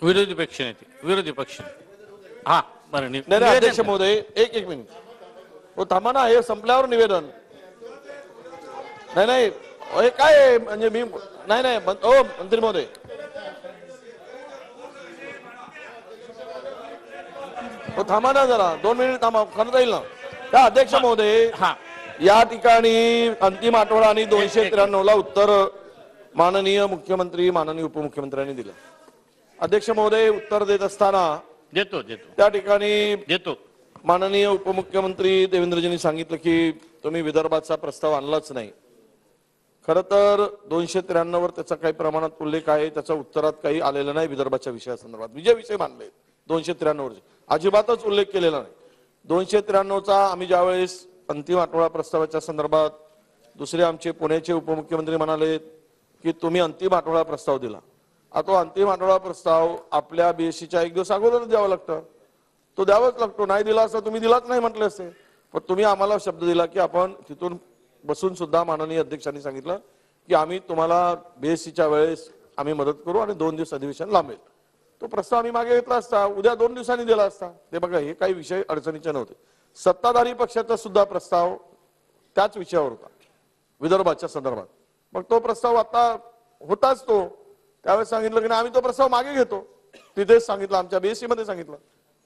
विरोधी पक्ष नेते, विरोधी पक्ष. हा बरं. नाही अध्यक्ष महोदय, एक मिनिट. हो थांबा ना, हे संपल्यावर निवेदन. नाही हे काय आहे? म्हणजे मी नाही हो मंत्री महोदय, हो थांबा ना जरा, 2 मिनिट थांबा, खरं जाईल ना. त्या अध्यक्ष महोदय, या ठिकाणी अंतिम आठवडा आणि 293 ला उत्तर माननीय मुख्यमंत्री माननीय उपमुख्यमंत्र्यांनी दिलं. अध्यक्ष महोदय, उत्तर देत असताना देतो त्या ठिकाणी देतो माननीय उपमुख्यमंत्री देवेंद्रजींनी सांगितलं की तुम्ही विदर्भाचा प्रस्ताव आणलाच नाही. खरं तर 293 वर त्याचा काही प्रमाणात उल्लेख आहे, त्याच्या उत्तरात काही आलेलं नाही. विदर्भाच्या विषयासंदर्भात मी जे विषय मांडले 293 वर अजिबातच उल्लेख केलेला नाही. 293 चा आम्ही ज्यावेळेस अंतिम आठवडा प्रस्तावाच्या संदर्भात दुसरे आमचे पुण्याचे उपमुख्यमंत्री म्हणाले की तुम्ही अंतिम आठवडा प्रस्ताव दिला. तो अंतिम आठवडा प्रस्ताव आपल्या बीएससीच्या 1 दिवस अगोदर द्यावा लागतं. तो द्यावाच लागतो. नाही दिला असता तुम्ही दिलाच नाही म्हटले असते. पण तुम्ही आम्हाला शब्द दिला की आपण तिथून बसून सुद्धा माननीय अध्यक्षांनी सांगितलं की आम्ही तुम्हाला बीएससीच्या वेळेस आम्ही मदत करू आणि 2 दिवस अधिवेशन लांबेल. तो प्रस्ताव आम्ही मागे घेतला असता, उद्या 2 दिवसांनी दिला असता. ते बघा, हे काही विषय अडचणीचे नव्हते. सत्ताधारी पक्षाचा सुद्धा प्रस्ताव त्याच विषयावर होता, विदर्भाच्या संदर्भात. मग तो प्रस्ताव आता होताच. तो त्यावेळेस सांगितलं की आम्ही तो प्रस्ताव मागे घेतो. तिथेच सांगितलं, आमच्या बीएससी मध्ये सांगितलं.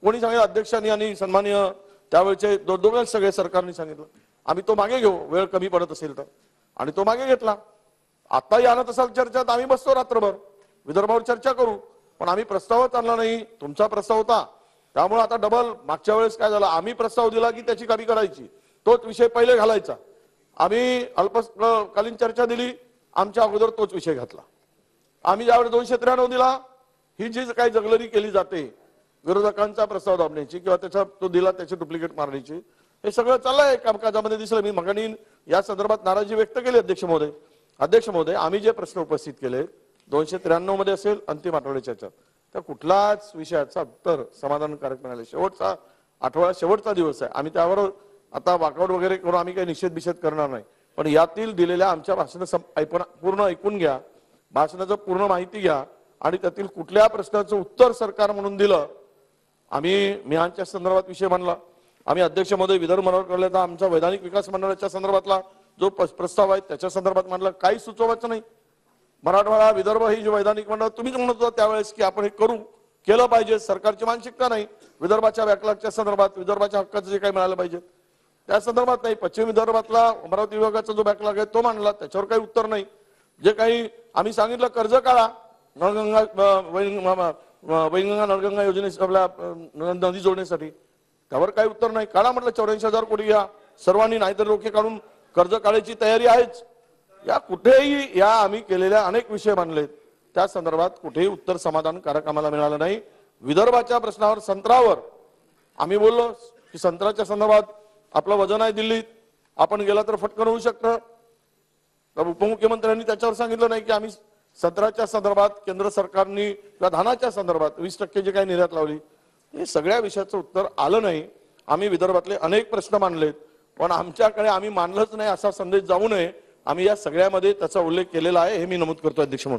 कोणी सांगितलं? अध्यक्षांनी आणि सन्माननीय त्यावेळेचे दोघं सगळे सरकारने सांगितलं आम्ही तो मागे घेऊ, वेळ कमी पडत असेल तर. आणि तो मागे घेतला. आताही आणत असाल चर्चेत, आम्ही बसतो रात्रभर, विदर्भावर चर्चा करू. पण आम्ही प्रस्तावच आणला नाही. तुमचा प्रस्ताव होता, त्यामुळे आता डबल. मागच्या वेळेस काय झालं, आम्ही प्रस्ताव दिला की त्याची कमी करायची, तोच विषय पहिले घालायचा. आम्ही अल्पकालीन चर्चा दिली, आमच्या अगोदर तोच विषय घातला. आम्ही ज्यावेळेस 293 दिला, ही जी काही जगलरी केली जाते विरोधकांचा प्रस्ताव दाबण्याची किंवा त्याचा तो दिला त्याची डुप्लिकेट मारण्याची, हे सगळं चाललंय कामकाजामध्ये दिसलं. मी मगानी या संदर्भात नाराजी व्यक्त केली अध्यक्ष महोदय. अध्यक्ष महोदय, आम्ही जे प्रश्न उपस्थित केले 293 मध्ये असेल अंतिम आठवड्याच्या त्या कुठलाच विषयाचा उत्तर समाधानकारक मिळाले. शेवटचा आठवडा, शेवटचा दिवस आहे. आम्ही त्यावर आता वॉकआउट वगैरे करून आम्ही काही निषेध करणार नाही. पण यातील दिलेल्या आमच्या भाषण पूर्ण ऐकून घ्या, भाषणाचं पूर्ण माहिती घ्या आणि त्यातील कुठल्या प्रश्नाचं उत्तर सरकार म्हणून दिलं. आम्ही मिहानच्या संदर्भात विषय मांडला. आम्ही अध्यक्ष महोदय विदर्भ मंडळाचा आमचा वैधानिक विकास मंडळाच्या संदर्भातला जो प्रस्ताव आहे त्याच्या संदर्भात मांडला. काही सुचवायचं नाही. मराठवाडा विदर्भ ही जी वैधानिक मंडळ तुम्हीच म्हणत होता त्यावेळेस की आपण हे केलं पाहिजे. सरकारची मानसिकता नाही. विदर्भाच्या बॅकलॉगच्या संदर्भात, विदर्भाच्या हक्काचं जे काही मिळालं पाहिजे त्या संदर्भात नाही. पश्चिम विदर्भातला अमरावती विभागाचा जो बॅकलॉग आहे तो मांडला, त्याच्यावर काही उत्तर नाही. जे काही आम्ही सांगितलं कर्ज काढा, वैनगंगा नळगंगा योजनेस आपल्या नदी जोडण्यासाठी, त्यावर काही उत्तर नाही. काढा म्हटलं 84,000 कोटी घ्या सर्वांनी, नाहीतर रोखे काढून कर्ज काढायची तयारी आहेच. या कुठेही या आम्ही केलेल्या अनेक विषय मांडलेत, त्या संदर्भात कुठेही उत्तर समाधानकारक आम्हाला मिळालं नाही. विदर्भाच्या प्रश्नावर, संत्र्यावर आम्ही बोललो की संत्र्याच्या संदर्भात आपलं वजन आहे दिल्लीत, आपण गेला तर फटकन होऊ शकतं. उपमुख्यमंत्र्यांनी त्याच्यावर सांगितलं नाही की आम्ही संत्र्याच्या संदर्भात केंद्र सरकारने किंवा धानाच्या संदर्भात 20% जे काही निर्यात लावली, हे सगळ्या विषयाचं उत्तर आलं नाही. आम्ही विदर्भातले अनेक प्रश्न मांडलेत, पण आमच्याकडे आम्ही मानलंच नाही असा संदेश जाऊ नये. आम्ही या सगळ्यामध्ये त्याचा उल्लेख केलेला आहे, हे मी नमूद करतो अध्यक्ष म्हणून.